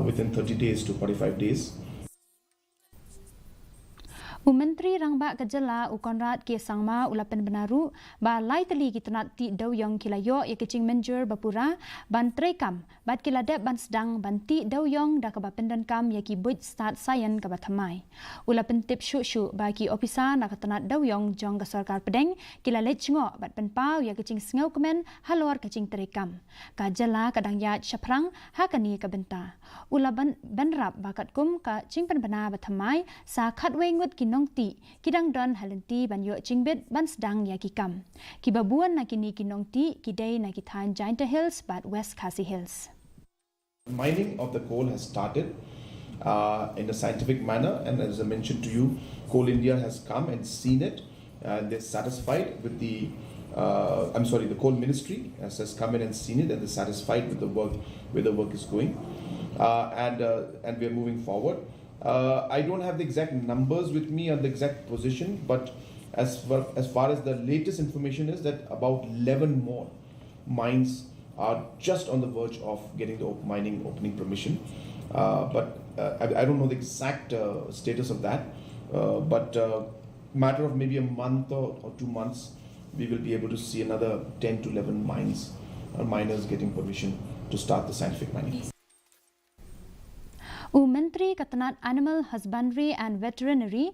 within 30 days to 45 days. Menteri Rangba Kejala Ukonrat ke Sangma Ulapan Benaru ba lai tali ki Tnad ti Dewïong kilayo ya kecing menjur bapura ban Trekam bat kiladep ban sedang ban ti Dewïong da Kaba Pyndonkam ya ki Buit Stad Saian Kaba Thymmai. Ulapan tip syuk ba ki opisa na Tnad Dewïong jong ka sarkar pedeng kilalet chngo bat penpau ya kecing sngau kemen halor kecing Trekam. Kajala kadang ya syaprang hakani ka benta. Ulaban benrap bakat kum ka cing penbena ba Thymmai sa khatwengut ki ti kidang don halenti ban yo jingbit ban sedang ya kikam Kiba buan na kini kinong ti kidai na kithan Jingtih Hills but West KHASI Hills. Mining of the coal has started in a scientific manner, and as I mentioned to you, Coal India has come and seen it. They're satisfied with the the Coal Ministry has come in and seen it, and they're satisfied with the work, where the work is going, and we're moving forward. I don't have the exact numbers with me or the exact position, but as far as the latest information is that about 11 more mines are just on the verge of getting the mining opening permission. But I don't know the exact status of that, but matter of maybe a month or 2 months, we will be able to see another 10 to 11 miners getting permission to start the scientific mining. Menteri Tnad Animal Husbandry and Veterinary